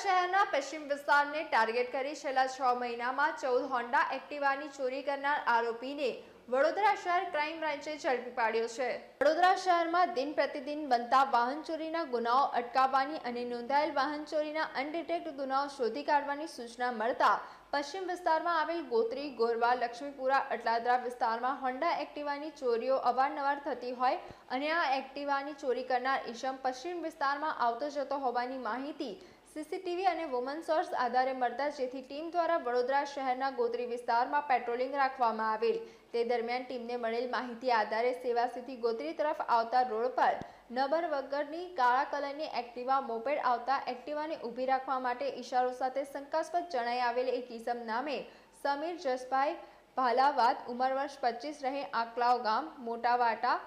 શહેરના પશ્ચિમ વિસ્તારને ટાર્ગેટ કરી છેલ્લા 6 મહિનામાં 14 હોન્ડા એક્ટિવાની ચોરી કરનાર આરોપીને વડોદરા શહેર ક્રાઇમ બ્રાન્ચે ઝડપી પાડ્યો છે। વડોદરા શહેરમાં દિન પ્રતિદિન બનતા વાહન ચોરીના ગુનાઓ અટકાવવાની અને નોંધાયેલ વાહન ચોરીના અનડિટેક્ટ ગુનાઓ શોધી કાઢવાની સૂચના મળતા પશ્ચિમ વિસ્તારમાં આવેલ ગોત્રી, ગોરવા, લક્ષ્મીપુરા, અટલાદરા વિસ્તારમાં હોન્ડા એક્ટિવાની ચોરીઓ અવારનવાર થતી હોય અને આ એક્ટિવાની ચોરી કરનાર ઈસમ પશ્ચિમ વિસ્તારમાં આવતો જતો હોવાની માહિતી સીસીટીવી અને વુમન સોર્સ આધારે મળતા જેથી ટીમ દ્વારા વડોદરા શહેરના ગોત્રી વિસ્તારમાં પેટ્રોલિંગ રાખવામાં આવેલ। તે દરમિયાન ટીમને મળેલ માહિતી આધારે સેવાસીથી ગોત્રી તરફ આવતા રોડ પર નંબર વગરની કાળા કલરની એક્ટિવા મોપેડ આવતા એક્ટિવાને ઊભી રાખવા માટે ઇશારો સાથે શંકાસ્પદ જણાઈ આવેલ એક ઈસમ નામે સમીર જસભાઈ ભાલાવાદ, ઉંમર વર્ષ 25, રહે આંકલાવ ગામ, મોટાવાટા,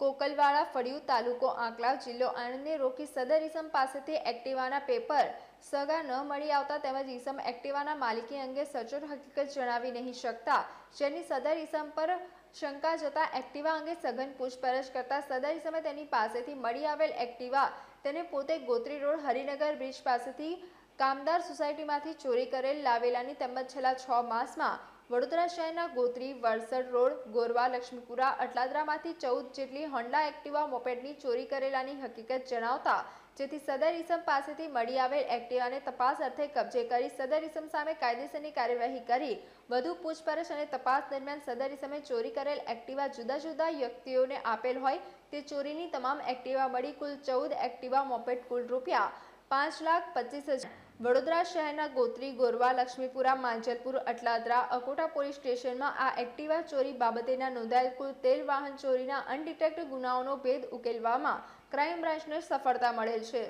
કોકલવાડા, ફળિયું, તાલુકો આંકલાવ, જિલ્લો આણંદને રોકી સદર ઈસમ પાસેથી એક્ટિવાના પેપર સગા ન મળી આવતા તેમજ ઈસમ એક્ટિવાના માલિકી અંગે સચોટ હકીકત જણાવી નહીં શકતા જેની સદર ઈસમ પર શંકા જતા એક્ટિવા અંગે સઘન પૂછપરછ કરતા સદર ઈસમે તેની પાસેથી મળી આવેલ એક્ટિવા તેને પોતે ગોત્રી રોડ હરિનગર બ્રિજ પાસેથી કામદાર સોસાયટીમાંથી ચોરી કરેલ લાવેલાની તેમજ છેલ્લા 6 માસમાં વડોદરા શહેરના ગોત્રી, વરસડ રોડ, ગોરવા, લક્ષ્મીપુરા, અટલાદરામાંથી 14 જેટલી હોન્ડા એક્ટિવા મોપેડની ચોરી કરેલાની હકીકત જણાવતા જેથી સદર ઈસમ પાસેથી મળી આવેલ એક્ટિવાને તપાસ અર્થે કબજે કરી સદર ઈસમ સામે કાયદેસરની કાર્યવાહી કરી વધુ પૂછપરછ અને તપાસ દરમિયાન સદર ઈસમે ચોરી કરેલ એક્ટિવા જુદા જુદા વ્યક્તિઓને આપેલ હોય તે ચોરીની તમામ એક્ટિવા મળી કુલ 14 એક્ટિવા મોપેડ કુલ રૂપિયા 5,25,000। વડોદરા શહેરના ગોત્રી, ગોરવા, લક્ષ્મીપુરા, માંજલપુર, અટલાદરા, અકોટા પોલીસ સ્ટેશનમાં આ એક્ટિવા ચોરી બાબતેના નોંધાયેલ કુલ 13 વાહન ચોરીના અનડિટેક્ટ ગુનાઓનો ભેદ ઉકેલવામાં ક્રાઇમ બ્રાન્ચને સફળતા મળેલ છે।